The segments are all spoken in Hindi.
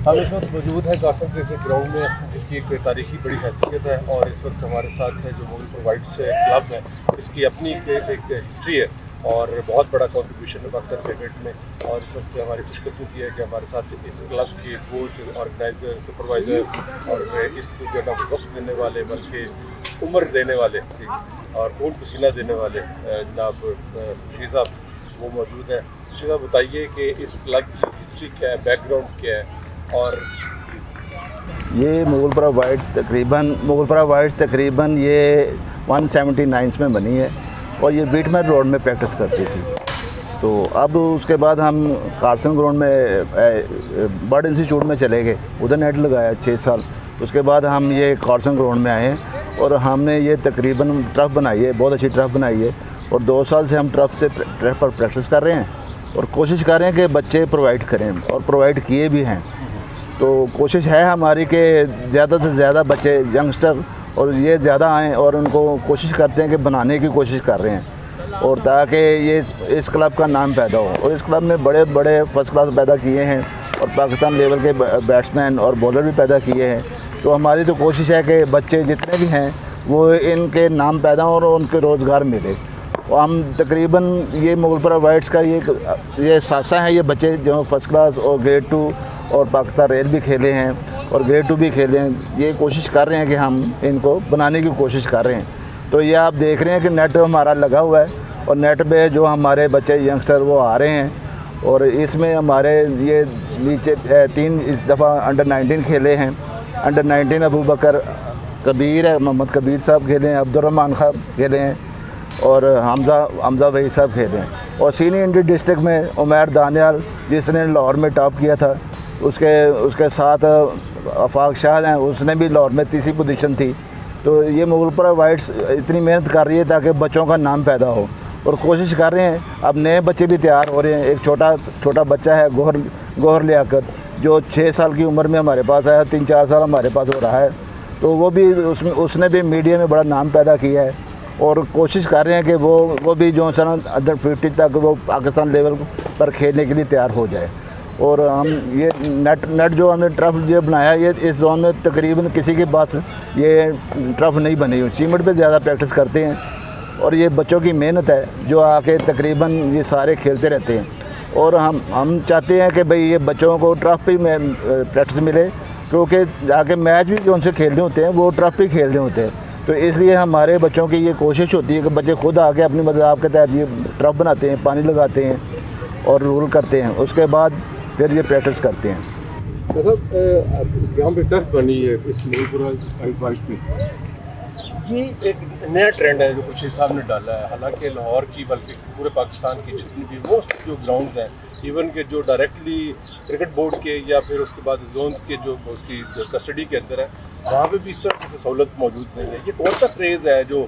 हम इस वक्त मौजूद है कासम क्रिकेट ग्राउंड में, जिसकी एक तारीखी बड़ी हैसियत है। और इस वक्त हमारे साथ है जो मुगलपुर वाइट्स क्लब है, इसकी अपनी एक हिस्ट्री है और बहुत बड़ा कंट्रीब्यूशन है पाकिस्तान क्रिकेट में। और इस वक्त हमारी खुशकिस्मती है कि हमारे साथ इस क्लब के कोच, ऑर्गेनाइज़र, सुपरवाइज़र और इसको जो है वक्त देने वाले, बल्कि उम्र देने वाले और खून पसीना देने वाले जनाब खुशी साहब, वो मौजूद हैं। खुशी साहब, बताइए कि इस क्लब की हिस्ट्री क्या है, बैकग्राउंड क्या है। और ये मुगलपुरा वाइट्स तकरीबन ये 179 में बनी है और ये बीटमैन रोड में प्रैक्टिस करती थी। तो अब उसके बाद हम कारसन ग्राउंड में बर्ड इंस्टीट्यूट में चले गए, उधर नेट लगाया 6 साल। उसके बाद हम ये कारसन ग्राउंड में आए और हमने ये तकरीबन ट्रफ बनाई है, बहुत अच्छी ट्रफ बनाई है। और 2 साल से हम ट्रफ पर प्रैक्टिस कर रहे हैं और कोशिश कर रहे हैं कि बच्चे प्रोवाइड करें, और प्रोवाइड किए भी हैं। तो कोशिश है हमारी कि ज़्यादा से ज़्यादा बच्चे, यंगस्टर और ये ज़्यादा आएँ, और उनको कोशिश करते हैं कि बनाने की कोशिश कर रहे हैं, और ताकि ये इस क्लब का नाम पैदा हो। और इस क्लब में बड़े बड़े फर्स्ट क्लास पैदा किए हैं और पाकिस्तान लेवल के बैट्समैन और बॉलर भी पैदा किए हैं। तो हमारी तो कोशिश है कि बच्चे जितने भी हैं वो इनके नाम पैदा हों और उनके रोज़गार मिले। और हम तकरीबन ये मुगलपुरा वाइट्स का ये सासा है, ये बच्चे जो फर्स्ट क्लास और ग्रेड 2 और पाकिस्तान रेल भी खेले हैं और ग्रेड 2 भी खेले हैं। ये कोशिश कर रहे हैं कि हम इनको बनाने की कोशिश कर रहे हैं। तो ये आप देख रहे हैं कि नेट हमारा लगा हुआ है और नेट पे जो हमारे बच्चे यंगस्टर वो आ रहे हैं। और इसमें हमारे ये नीचे 3 इस दफ़ा अंडर 19 खेले हैं। अंडर 19 अबू बकर कबीर है, मोहम्मद कबीर साहब खेले हैं, अब्दुर्रहमान खान खेले हैं और हमजा वही साहब खेले हैं। और सीनियर इंडियन डिस्ट्रिक्ट में उमैर दानियाल, जिसने लाहौर में टॉप किया था, उसके साथ आफाक शाह हैं, उसने भी लाहौर में 3री पोजीशन थी। तो ये मुगलपुरा वाइट्स इतनी मेहनत कर रही है ताकि बच्चों का नाम पैदा हो, और कोशिश कर रहे हैं। अब नए बच्चे भी तैयार हो रहे हैं। एक छोटा बच्चा है गौहर लियाकत, जो 6 साल की उम्र में हमारे पास आया, 3-4 साल हमारे पास हो रहा है। तो वो भी उसने भी मीडिया में बड़ा नाम पैदा किया है, और कोशिश कर रहे हैं कि वो भी जो सन अंडर 50 तक वो पाकिस्तान लेवल पर खेलने के लिए तैयार हो जाए। और हम ये नेट जो हमने ट्रफ जो बनाया, ये इस जोन में तकरीबन किसी के पास ये ट्रफ नहीं बनी हुई। सीमेंट पे ज़्यादा प्रैक्टिस करते हैं, और ये बच्चों की मेहनत है जो आके तकरीबन ये सारे खेलते रहते हैं। और हम चाहते हैं कि भाई ये बच्चों को ट्रफ पे में प्रैक्टिस मिले, क्योंकि जाके मैच भी जो उनसे खेलने होते हैं वो ट्रफ पे खेलने होते हैं। तो इसलिए हमारे बच्चों की ये कोशिश होती है कि बच्चे खुद आके अपनी मदद के तहत ये ट्रफ बनाते हैं, पानी लगाते हैं और रोल करते हैं। उसके बाद फिर ये प्रैक्टिस करते हैं। मतलब यहाँ पे टर्फ बनी है इस मुगलपुरा वाइट में, ये एक नया ट्रेंड है जो खुशी साहब ने डाला है। हालांकि लाहौर की, बल्कि पूरे पाकिस्तान की जितनी भी मोस्ट जो ग्राउंड्स हैं, इवन के जो डायरेक्टली क्रिकेट बोर्ड के या फिर उसके बाद जोन्स के जो उसकी कस्टडी के अंदर है, वहाँ पे भी इस तरह की सहूलत मौजूद नहीं है। ये कौन सा क्रेज़ है जो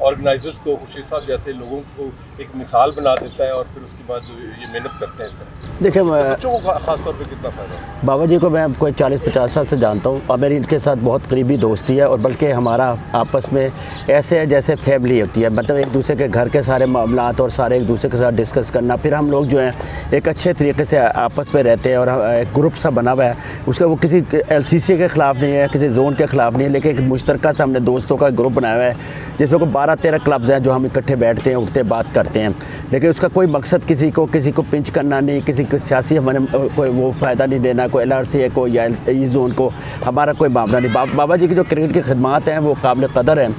ऑर्गेनाइजर्स को, खुशी साहब जैसे लोगों को एक मिसाल बना देता है और फिर उसके बाद ये मेहनत करते हैं इस तरह? देखिए, बच्चों को ख़ास तौर पे कितना फ़ायदा है? बाबा जी को मैं कोई 40-50 साल से जानता हूँ और मेरी इनके साथ बहुत करीबी दोस्ती है, और बल्कि हमारा आपस में ऐसे है जैसे फैमिली होती है। मतलब एक दूसरे के घर के सारे मामलात और सारे एक दूसरे के साथ डिस्कस करना, फिर हम लोग जो हैं एक अच्छे तरीके से आपस में रहते हैं, और एक ग्रुप सा बना हुआ है। उसका वो किसी LCC के ख़िलाफ़ नहीं है, किसी जोन के ख़िलाफ़ नहीं है, लेकिन एक मुश्तरका से हमने दोस्तों का ग्रुप बनाया हुआ है, जिसमें कोई 12-13 क्लब्स हैं जो हम इकट्ठे बैठते हैं, उठते बात करते हैं। लेकिन उसका कोई मकसद किसी को पिंच करना नहीं, किसी को सियासी हमारे कोई वो फ़ायदा नहीं देना, कोई LRC को या इस जोन को, हमारा कोई मामला नहीं। बाबा जी की जो क्रिकेट की खिदमत हैं वो काबिल कदर हैं,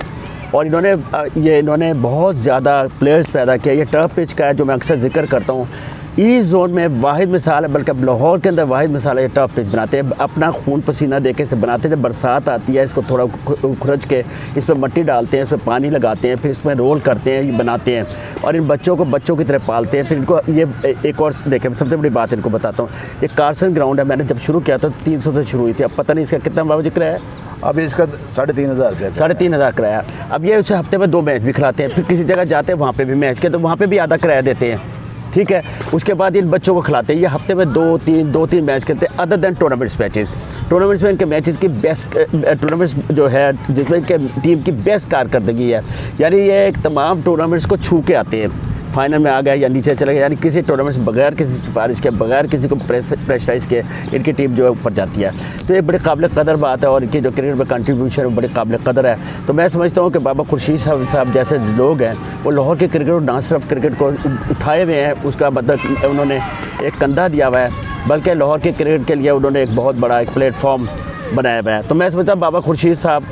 और इन्होंने बहुत ज़्यादा प्लेयर्स पैदा किया। ये टर्फ पिच का है जो मैं अक्सर जिक्र करता हूँ। इस जोन में वाहिद मिसाल है, बल्कि लाहौर के अंदर वाहिद मिसाल है। ये टॉप पिच बनाते हैं, अपना खून पसीना देके से बनाते हैं। जब बरसात आती है, इसको थोड़ा खुरच के इस पर मिट्टी डालते हैं, इस पर पानी लगाते हैं, फिर इसमें रोल करते हैं, ये बनाते हैं, और इन बच्चों को बच्चों की तरह पालते हैं। फिर इनको ये एक और देखें, सबसे बड़ी बात इनको बताता हूँ। ये कारसन ग्राउंड है, मैंने जब शुरू किया तो 300 से शुरू हुई थी। अब पता नहीं इसका कितना बाबा जिक्र है। अभी इसका 3,500 3,500 किराया। अब ये उसे हफ्ते में 2 मैच भी खिलाते हैं, फिर किसी जगह जाते हैं वहाँ पे भी मैच के, तो वहाँ पे भी आधा किराया देते हैं, ठीक है। उसके बाद इन बच्चों को खिलाते हैं। ये हफ्ते में 2-3 मैच खेलते हैं, अदर दैन टूर्नामेंट्स में इनके मैचेस की बेस्ट टूर्नामेंट्स जो है जिसमें इनके टीम की बेस्ट कारकर्दगी है, यानी ये एक तमाम टूर्नामेंट्स को छू के आते हैं। फाइनल में आ गए या नीचे चले गए, यानी किसी टूर्नामेंट से बगैर किसी सिफारिश के, बगैर किसी को प्रेशराइज के इनकी टीम जो है ऊपर जाती है। तो ये बड़ी काबिल कदर बात है और इनकी जो क्रिकेट में कंट्रीब्यूशन है बड़ी काबिल कदर है। तो मैं समझता हूँ कि बाबा खुर्शीद साहब जैसे लोग हैं वो लाहौर के क्रिकेट को ना सिर्फ क्रिकेट को उठाए हुए हैं, उसका मतलब उन्होंने एक कंधा दिया हुआ है, बल्कि लाहौर के क्रिकेट के लिए उन्होंने एक बहुत बड़ा एक प्लेटफॉर्म बनाया हुआ है। तो मैं समझता हूँ बाबा खुर्शीद साहब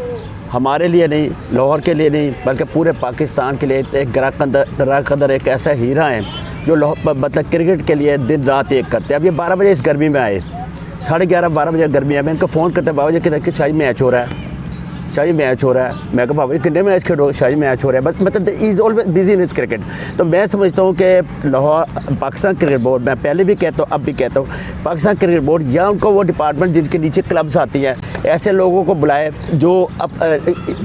हमारे लिए नहीं, लाहौर के लिए नहीं, बल्कि पूरे पाकिस्तान के लिए एक गरा कदर एक ऐसा हीरा है जो मतलब क्रिकेट के लिए दिन रात एक करते हैं। अब ये 12 बजे इस गर्मी में आए, 11:30-12 बजे गर्मी है, मैं इनको फ़ोन करते बाबा जी कि शाही मैच हो रहा है, शाही मैच हो रहा है। मैं कहा बाबा जी कितने मैच खेलो, शाही मैच हो रहा है, बस मतलब इज़ ऑलवेज बिजी इन इस क्रिकेट। तो मैं समझता हूँ कि लाहौर पाकिस्तान क्रिकेट बोर्ड, मैं पहले भी कहता हूँ अब भी कहता हूँ, पाकिस्तान क्रिकेट बोर्ड या उनको वो डिपार्टमेंट जिनके नीचे क्लब्स आती हैं, ऐसे लोगों को बुलाए जो अब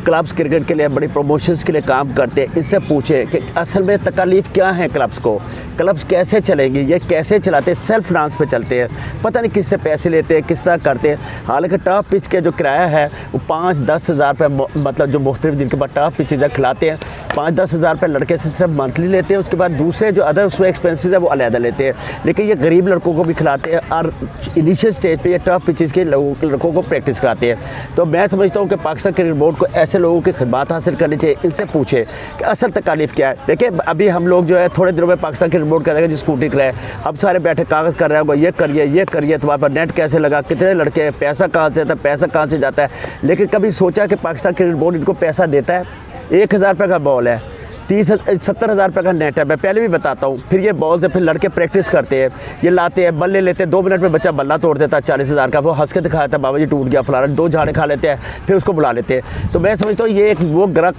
क्लब्स क्रिकेट के लिए बड़ी प्रमोशंस के लिए काम करते हैं, इससे पूछे कि असल में तकालीफ क्या है क्लब्स को, क्लब्स कैसे चलेंगे, ये कैसे चलाते हैं, सेल्फ फाइनेंस पे चलते हैं, पता नहीं किससे पैसे लेते हैं, किस तरह करते हैं। हालांकि टॉप पिच के जो किराया है वो 5-10 हज़ार रुपये, मतलब जो मुख्तलिफ जिनके पास टॉप पिचेज खिलाते हैं 5-10 हज़ार रुपये लड़के से सब मंथली लेते हैं। उसके बाद दूसरे जो अदर उसमें एक्सपेंसेस है वो अलहदा लेते हैं, लेकिन ये गरीब लड़कों को भी खिलाते हैं और इनिशियल स्टेज पे ये टॉप पिचेस के लड़कों को प्रैक्टिस कराते हैं। तो मैं समझता हूँ कि पाकिस्तान क्रिकेट बोर्ड को ऐसे लोगों की खिदमत हासिल करनी चाहिए, इनसे पूछे कि असल तकालीफ क्या है। देखिए अभी हम लोग जो है थोड़े दिनों में पाकिस्तान क्रिकेट बोर्ड करेगा जी स्कूटी कराए, अब सारे बैठे कागज़ कर रहे होगा, ये करिए, तुम्हारे पर नेट कैसे लगा, कितने लड़के, पैसा कहाँ से आता है, पैसा कहाँ से जाता है। लेकिन कभी सोचा कि पाकिस्तान क्रिकेट बोर्ड इनको पैसा देता है? 1,000 रुपये का बॉल है, 70 हज़ार रुपये का नेट है, मैं पहले भी बताता हूँ। फिर ये बॉल से फिर लड़के प्रैक्टिस करते हैं, ये लाते हैं, बल्ले लेते हैं, 2 मिनट में बच्चा बल्ला तोड़ देता है 40 हज़ार का, वो हंस के दिखाया था बाबा जी टूट गया फलाना, 2 झाड़े खा लेते हैं, फिर उसको बुला लेते हैं। तो मैं समझता हूँ ये एक वो गरा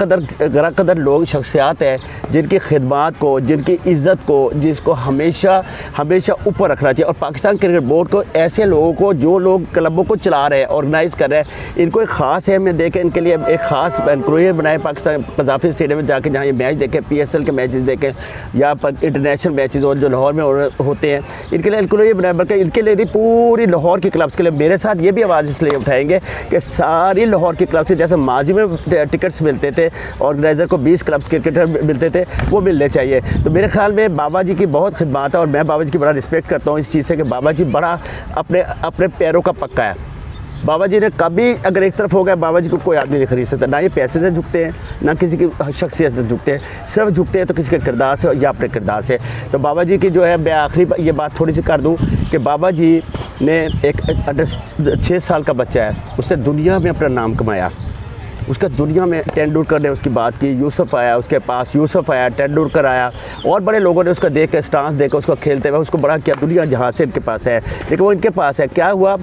कदर लोग शख्सियात है जिनकी खिदमत को, जिनकी इज़्ज़त को, जिसको हमेशा ऊपर रखना चाहिए। और पाकिस्तान क्रिकेट बोर्ड को ऐसे लोगों को जो लोग क्लबों को चला रहे हैं, ऑर्गेनाइज़ कर रहे हैं, इनको एक ख़ास अहमियत देखें, इनके लिए एक ख़ास एनक्लोजर बनाए पाकिस्तान कज़ाफ़ी स्टेडियम में जाके, जहाँ ये मैच देखें, PSL के मैचेस देखें या इंटरनेशनल मैचेस और जो लाहौर में होते हैं, इनके लिए इनको ये बनाया, बल्कि इनके लिए नहीं पूरी लाहौर की क्लब्स के लिए। मेरे साथ ये भी आवाज़ इसलिए उठाएंगे कि सारी लाहौर की क्लब्स से, जैसे माजी में टिकट्स मिलते थे, ऑर्गेनाइज़र को 20 क्लब्स क्रिकेटर मिलते थे, वो मिलने चाहिए। तो मेरे ख्याल में बाबा जी की बहुत खिदमत है और मैं बाबा जी की बड़ा रिस्पेक्ट करता हूँ इस चीज़ से कि बाबा जी बड़ा अपने पैरों का पक्का है। बाबा जी ने कभी अगर एक तरफ हो गया, बाबा जी को कोई आदमी नहीं खरीद सकता, ना ये पैसे से झुकते हैं, ना किसी की शख्सियत से झुकते हैं, सिर्फ झुकते हैं तो किसी के किरदार से या अपने किरदार से। तो बाबा जी की जो है, मैं आखिरी ये बात थोड़ी सी कर दूं कि बाबा जी ने एक अंडर 6 साल का बच्चा है, उसने दुनिया में अपना नाम कमाया, उसका दुनिया में तेंदुलकर ने उसकी बात की, यूसुफ आया उसके पास, यूसुफ आया, तेंदुलकर आया, और बड़े लोगों ने उसका देख के स्टांस देकर उसको खेलते हुए उसको बड़ा किया। दुनिया जहाँ से इनके पास है, लेकिन वो इनके पास है। क्या हुआ,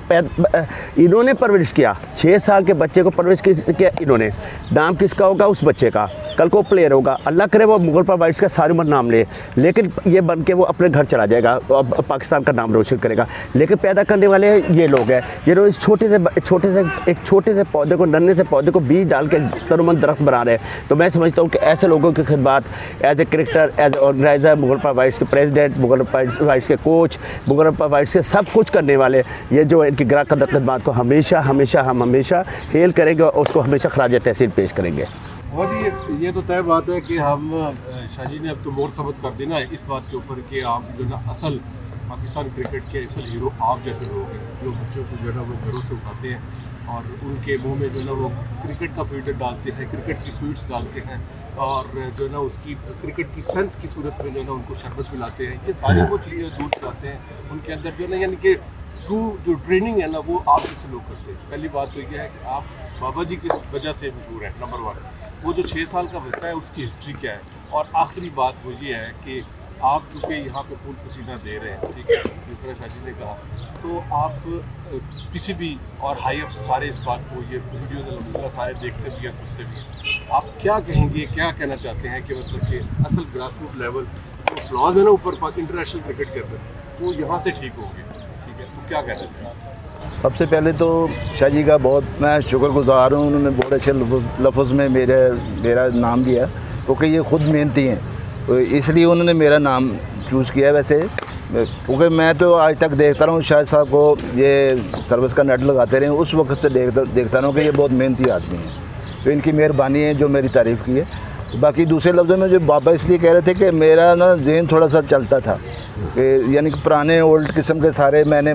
इन्होंने परवरिश किया, 6 साल के बच्चे को परवरिश किया इन्होंने। नाम किसका होगा? उस बच्चे का, कल को प्लेयर होगा, अल्लाह करे वो मुगलपुर वाइट्स का सारी उम्र नाम ले, लेकिन ये बन के वो अपने घर चला जाएगा और पाकिस्तान का नाम रोशन करेगा। लेकिन पैदा करने वाले ये लोग हैं जिन्होंने इस छोटे से पौधे को, नन्हे से पौधे को बीज डाल के तनुमंद दरख्त बना रहे हैं। तो मैं समझता हूँ कि ऐसे लोगों की खिदमत as a cricketer, as a organiser, Mughalpur Whites के प्रेसिडेंट, मुगलपुर वाइट्स के कोच, मुगलपुर वाइट्स के सब कुछ करने वाले, ये जो इनकी गरा कदर खिदमत को हम हमेशा हेल करेंगे और उसको हमेशा खराज तहसीन पेश करेंगे। और ये तो तय बात है कि हम शाह जी ने अब तो मोर सबूत कर देना है इस बात के ऊपर कि आप जो ना असल पाकिस्तान क्रिकेट के असल हीरो आप जैसे लोग हैं, जो बच्चों को जो है ना वो घरों से उठाते हैं और उनके मुंह में जो है ना वो क्रिकेट का फीडर डालते हैं, क्रिकेट की स्वीट्स डालते हैं और जो है ना उसकी क्रिकेट की सेंस की सूरत में जो है ना उनको शरबत पिलाते हैं। ये सारी वो चीज़ें दूध पिलाते हैं उनके अंदर जो है ना, यानी कि ट्रू जो ट्रेनिंग है ना वो आप जैसे लोग करते हैं। पहली बात तो ये है कि आप बाबा जी किस वजह से मशहूर हैं, नंबर 1। वो जो 6 साल का बच्चा है उसकी हिस्ट्री क्या है, और आखिरी बात वो ये है कि आप चूँकि यहाँ पे खून पसीना दे रहे हैं, ठीक है, जिस तरह शाह जी ने कहा, तो आप किसी भी और हाई अप सारे इस बात को, ये वीडियोज़ अलहमदुलिल्लाह सारे देखते भी हैं, सुनते भी हैं। आप क्या कहेंगे, क्या कहना चाहते हैं कि मतलब कि असल ग्रास रूट लेवल जो फ्लॉज है ना ऊपर इंटरनेशनल क्रिकेट के अंदर, वो यहाँ से ठीक होंगे, ठीक है, तो क्या कहना चाहिए? सबसे पहले तो शाह जी का बहुत मैं शुक्रगुजार हूँ, उन्होंने बहुत अच्छे लफ्ज़ में मेरा नाम दिया, क्योंकि ये ख़ुद मेहनती हैं, तो इसलिए उन्होंने मेरा नाम चूज़ किया। वैसे क्योंकि मैं तो आज तक देखता रहा हूँ शाह साहब को ये सर्विस का नेट लगाते रहे, उस वक्त से देखता रहा हूँ कि ये बहुत मेहनती आदमी हैं, तो इनकी मेहरबानी है जो मेरी तारीफ़ की है। बाकी दूसरे लफ्ज़ों में जो बाबा इसलिए कह रहे थे कि मेरा ना ज़हन थोड़ा सा चलता था कि यानी कि पुराने ओल्ड किस्म के सारे मैंने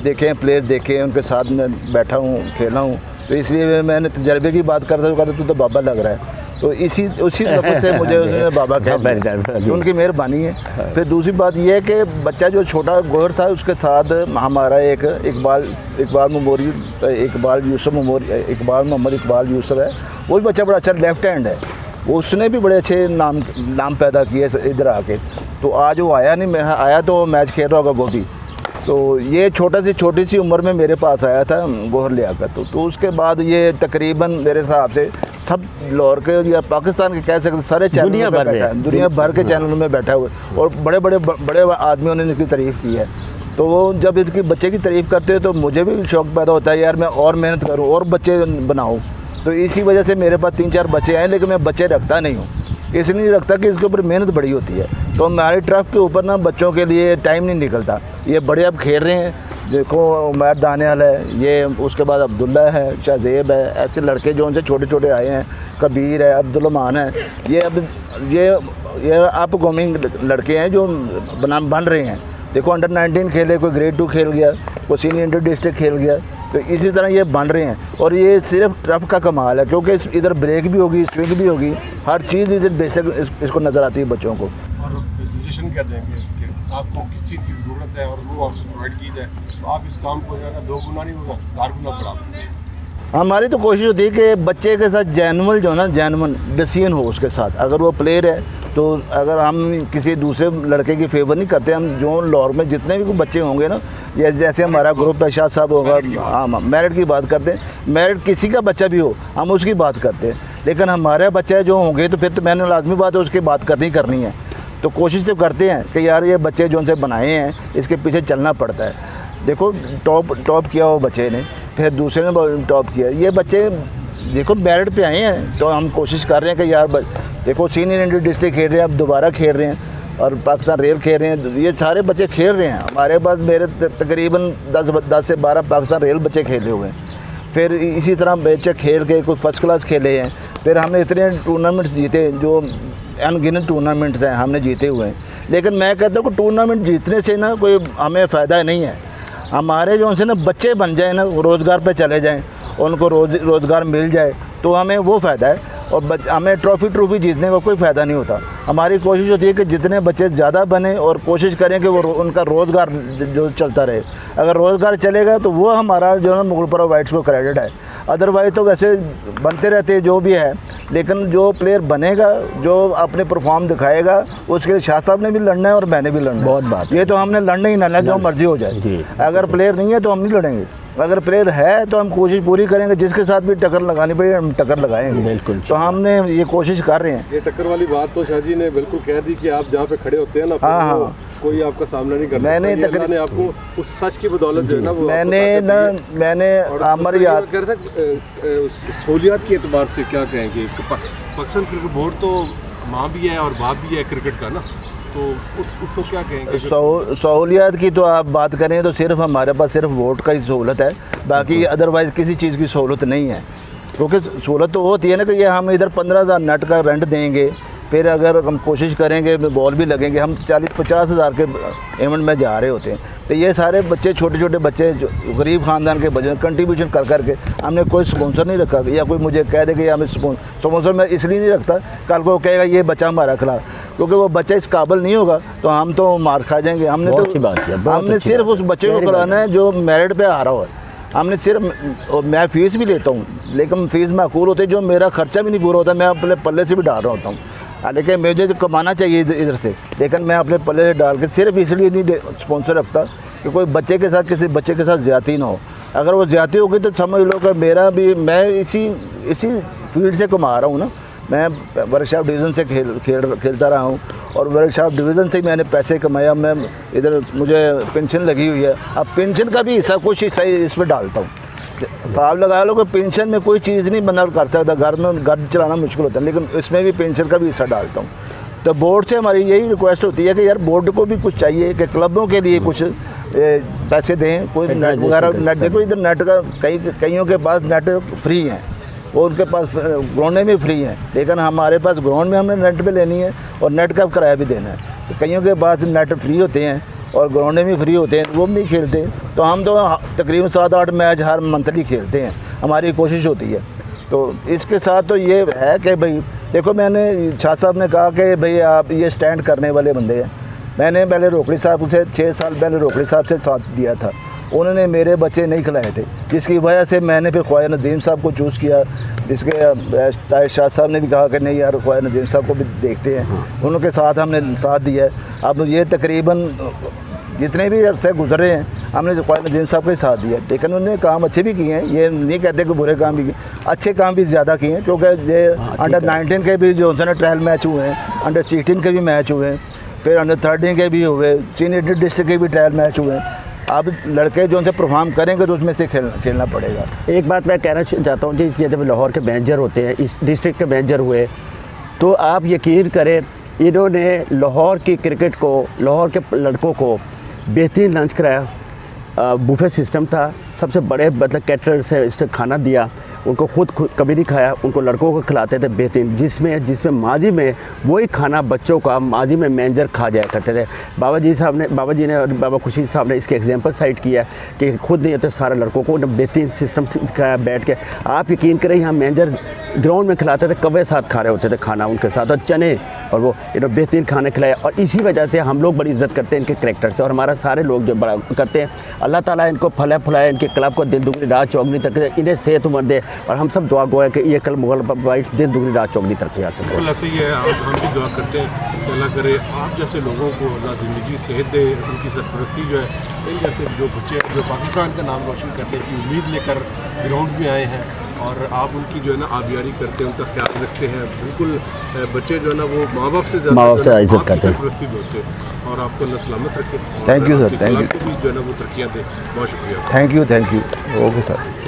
देखे हैं, प्लेयर देखे हैं, उनके साथ मैं बैठा हूँ, खेला हूँ, तो इसलिए मैंने तजर्बे की बात करता तो कहता तू तो बाबा लग रहा है। तो उसी लफ्ज़ से मुझे उसने बाबा कह दिया, उनकी मेहरबानी है। फिर दूसरी बात यह है कि बच्चा जो छोटा गोहर था उसके साथ हमारा एक इकबाल मोहम्मद इकबाल यूसुफ है, वो भी बच्चा बड़ा अच्छा लेफ्ट हैंड है, उसने भी बड़े अच्छे नाम पैदा किए इधर आके। तो आज वो आया नहीं, मैं आया तो मैच खेल रहा होगा गोभी, तो ये छोटी सी उम्र में मेरे पास आया था गोहर ले आकर। तो उसके बाद ये तकरीबन मेरे हिसाब से सब लाहौर के या पाकिस्तान के कह सकते सारे चैनलों में बैठा है, दुनिया भर के चैनलों में बैठा हुआ, और बड़े आदमियों ने इसकी तारीफ़ की है। तो वो जब इसकी बच्चे की तारीफ़ करते हैं तो मुझे भी शौक़ पैदा होता है यार मैं और मेहनत करूँ और बच्चे बनाऊँ। तो इसी वजह से मेरे पास 3-4 बच्चे आए, लेकिन मैं बच्चे रखता नहीं हूँ, इसलिए नहीं रखता कि इसके ऊपर मेहनत बड़ी होती है। तो हमारी ट्रफ के ऊपर ना बच्चों के लिए टाइम नहीं निकलता। ये बड़े अब खेल रहे हैं, देखो उमैर दानियाल है, ये उसके बाद अब्दुल्ला है, शाहजेब है, ऐसे लड़के जो उनसे छोटे छोटे आए हैं, कबीर है, अब्दुलरहमान है, ये अप कमिंग लड़के हैं जो बन रहे हैं। देखो अंडर 19 खेले, कोई ग्रेड 2 खेल गया, कोई सीनियर इंटर डिस्ट्रिक्ट खेल गया, तो इसी तरह ये बन रहे हैं। और ये सिर्फ टफ का कमाल है क्योंकि इधर ब्रेक भी होगी, स्विंग भी होगी, हर चीज़ इधर बेसिक इसको नज़र आती है बच्चों को। और सजेशन क्या देंगे कि आपको किस चीज़ की ज़रूरत है और वो आपको प्रोवाइड की जाए, तो आप इस काम को जो है ना 2 गुना नहीं होगा 4 गुना बढ़ा सकते हैं। हमारी तो कोशिश होती है कि बच्चे के साथ जेन्युइन डिसीजन हो उसके साथ। अगर वो प्लेयर है तो अगर हम किसी दूसरे लड़के की फेवर नहीं करते, हम जो लाहौर में जितने भी बच्चे होंगे ना, या जैसे हमारा ग्रुप है, शाह साहब होगा, हाँ मेरिट की बात करते हैं, मेरिट किसी का बच्चा भी हो हम उसकी बात करते हैं, लेकिन हमारे बच्चे जो होंगे तो फिर तो मैंने लाजमी बात है उसकी बात करनी है। तो कोशिश तो करते हैं कि यार ये बच्चे जो उनसे बनाए हैं इसके पीछे चलना पड़ता है। देखो टॉप किया वो बच्चे ने, फिर दूसरे ने टॉप किया, ये बच्चे देखो मेरिट पे आए हैं, तो हम कोशिश कर रहे हैं कि यार देखो सीनियर इंटर डिस्ट्रिक्ट खेल रहे हैं, अब दोबारा खेल रहे हैं, और पाकिस्तान रेल खेल रहे हैं, ये सारे बच्चे खेल रहे हैं। हमारे पास मेरे तकरीबन 10 से 12 पाकिस्तान रेल बच्चे खेले हुए हैं। फिर इसी तरह बच्चे खेल के कोई फर्स्ट क्लास खेले हैं। फिर हमने इतने टूर्नामेंट्स जीते, जो अनगिनत टूर्नामेंट्स हैं हमने जीते हुए हैं। लेकिन मैं कहता हूँ कि टूर्नामेंट जीतने से ना कोई हमें फ़ायदा नहीं है। हमारे जो उनसे ना बच्चे बन जाए ना, रोज़गार पे चले जाएं, उनको रोज़गार मिल जाए, तो हमें वो फ़ायदा है। और हमें ट्रॉफ़ी जीतने का कोई फ़ायदा नहीं होता। हमारी कोशिश होती है कि जितने बच्चे ज़्यादा बने और कोशिश करें कि वो उनका रोज़गार जो चलता रहे। अगर रोज़गार चलेगा तो वो हमारा जो है मुगलपुरा वाइट्स को क्रेडिट है। अदरवाइज़ तो वैसे बनते रहते जो भी है, लेकिन जो प्लेयर बनेगा, जो अपने परफॉर्म दिखाएगा, उसके लिए शाह साहब ने भी लड़ना है और मैंने भी लड़ना है। बहुत बात, ये तो हमने लड़ना ही लड़ना है, जो मर्जी हो जाए। अगर प्लेयर नहीं है तो हम नहीं लड़ेंगे, अगर प्लेयर है तो हम कोशिश पूरी करेंगे, जिसके साथ भी टक्कर लगानी पड़े हम टक्कर लगाएंगे। बिल्कुल, तो हमने ये कोशिश कर रहे हैं। ये टक्कर वाली बात तो शाह जी ने बिल्कुल कह दी कि आप जहाँ पे खड़े होते हैं ना, हाँ, कोई आपका सामना नहीं कर सकता। मैंने आपको उस सच की बदौलत जो है ना वो मैंने आमर याद कर सहूलियात के एतबार से क्या कहेंगे, पाकिस्तान क्रिकेट बोर्ड तो माँ भी है और बाप भी है क्रिकेट का ना, तो उसको क्या कहेंगे? सहूलियात की तो आप बात करें तो सिर्फ हमारे पास सिर्फ वोट का ही सहूलत है, बाकी अदरवाइज़ किसी चीज़ की सहूलत नहीं है। क्योंकि सहूलत तो होती है ना कि ये हम इधर 15,000 नेट का रेंट देंगे, फिर अगर हम कोशिश करेंगे बॉल भी लगेंगे, हम 40-50 हज़ार के इवेंट में जा रहे होते हैं। तो ये सारे बच्चे छोटे बच्चे जो गरीब ख़ानदान के बच्चे कंट्रीब्यूशन कर करके, हमने कोई स्पॉन्सर नहीं रखा, या कोई मुझे कह दे कि हमें स्पॉन्सर मैं इसलिए नहीं रखता, कल को कहेगा ये बच्चा हमारा खिलाफ, क्योंकि वो बच्चा इस काबिल नहीं होगा तो हम तो मार खा जाएंगे। हमने सिर्फ उस बच्चे को खिलाना है जो मेरिट पे आ रहा हो। हमने सिर्फ, मैं फ़ीस भी लेता हूँ, लेकिन फ़ीस माकूल होती है, जो मेरा ख़र्चा भी नहीं पूरा होता, मैं अपने पल्ले से भी डाल रहा होता हूँ। लेकिन मुझे तो कमाना चाहिए इधर से, लेकिन मैं अपने पल्ले से डाल के सिर्फ इसलिए नहीं स्पॉन्सर रखता कि कोई बच्चे के साथ किसी बच्चे के साथ ज़्यादती ना हो। अगर वो ज़्यादती होगी तो समझ लो कि मेरा भी, मैं इसी फील्ड से कमा रहा हूँ ना। मैं वर्कशॉप डिवीज़न से खेलता रहा हूँ, और वर्कशॉप डिवीज़न से ही मैंने पैसे कमाया। मैं इधर मुझे पेंशन लगी हुई है, अब पेंशन का भी हिस्सा कुछ हिस्सा इसमें डालता हूँ। साहब लगा लो कि पेंशन में कोई चीज़ नहीं बंदा कर सकता, घर चलाना मुश्किल होता है, लेकिन इसमें भी पेंशन का भी हिस्सा डालता हूँ। तो बोर्ड से हमारी यही रिक्वेस्ट होती है कि यार बोर्ड को भी कुछ चाहिए कि क्लबों के लिए कुछ पैसे दें, कोई नेट वगैरह। नेट देखो इधर नेट का कईयों के पास नेट फ्री हैं, वो उनके पास ग्राउंडें भी फ्री हैं, लेकिन हमारे पास ग्राउंड में हमने नेट पे लेनी है और नेट का किराया भी देना है। तो कईयों के पास नेट फ्री होते हैं और ग्राउंडें भी फ्री होते हैं, वो भी नहीं खेलते। तो हम तो तकरीबन 7-8 मैच हर मंथली खेलते हैं, हमारी कोशिश होती है। तो इसके साथ तो ये है कि भाई देखो, मैंने शाह साहब ने कहा कि भाई आप ये स्टैंड करने वाले बंदे हैं। मैंने पहले रोकड़ी साहब से 6 साल पहले रोकड़ी साहब से साथ दिया था, उन्होंने मेरे बच्चे नहीं खिलाए थे, जिसकी वजह से मैंने फिर ख्वाजा नदीम साहब को चूज़ किया, जिसके शाह साहब ने भी कहा कि नहीं यार ख्वाजा नदीम साहब को भी देखते हैं, उनके साथ हमने साथ दिया है। अब ये तकरीबन जितने भी अरसे गुजरे हैं हमने ख्वाजा नदीम साहब के साथ दिया, लेकिन उन्होंने काम अच्छे भी किए हैं, ये नहीं कहते कि बुरे काम भी किए, अच्छे काम भी ज़्यादा किए हैं। क्योंकि ये अंडर 19 के भी जो है ट्रायल मैच हुए हैं, अंडर 16 के भी मैच हुए हैं, फिर अंडर 13 के भी हुए, सीनियर डिस्ट्रिक्ट के भी ट्रायल मैच हुए हैं। अब लड़के जो उनसे परफॉर्म करेंगे तो उसमें से खेलना पड़ेगा। एक बात मैं कहना चाहता हूँ जी, ये जब लाहौर के मैनेजर होते हैं, इस डिस्ट्रिक्ट के मैनेजर हुए, तो आप यकीन करें इन्होंने लाहौर की क्रिकेट को, लाहौर के लड़कों को बेहतरीन लंच कराया। बुफे सिस्टम था, सबसे बड़े मतलब कैटरर से इससे खाना दिया, उनको खुद कभी नहीं खाया, उनको लड़कों को खिलाते थे बेहतरीन, जिसमें माजी में वही खाना बच्चों का माजी में मैनेजर खा जाया करते थे। बाबा जी ने और बाबा खुर्शीद साहब ने इसके एग्जांपल साइट किया कि खुद नहीं होते सारे लड़कों को बेहतरीन सिस्टम सिखाया बैठ के। आप यकीन करें यहाँ मैनेजर ग्राउंड में खिलाते थे, कवे साथ खा रहे होते थे खाना उनके साथ, और चने और वो बेहतरीन खाने खिलाए। और इसी वजह से हम लोग बड़ी इज्जत करते हैं इनके करैक्टर से, और हमारा सारे लोग जो बड़ा करते हैं, अल्लाह ताला इनको फला फुलाए, इनके क्लब को दिन दुगनी रात चौगनी तक, इन्हें सेहत उम्र दे, और हम सब दुआ गो है कि ये कल मुगल वाइट्स दिन दुगनी रात चौगनी तरक्की हासिल करें। ऐसा ही है, हम भी दुआ करते हैं कि अल्लाह करे आप जैसे लोगों को अल्लाह ज़िंदगी सेहत दे, उनकी सरपरस्ती जो है, इन जैसे जो बच्चे जो पाकिस्तान का नाम रोशन करने की उम्मीद लेकर ग्राउंड में आए हैं, और आप उनकी जो है ना आबियारी करते हैं, उनका ख्याल रखते हैं। बिल्कुल बच्चे जो है ना वो माँ बाप से ज़्यादा इज्जत करते हैं, सरपरस्ती होते हैं, और आपको अल्लाह सलामत रखे। Thank you sir, thank you. भी जो है ना वो तरक्कियाँ दे। बहुत शुक्रिया। Thank you okay sir.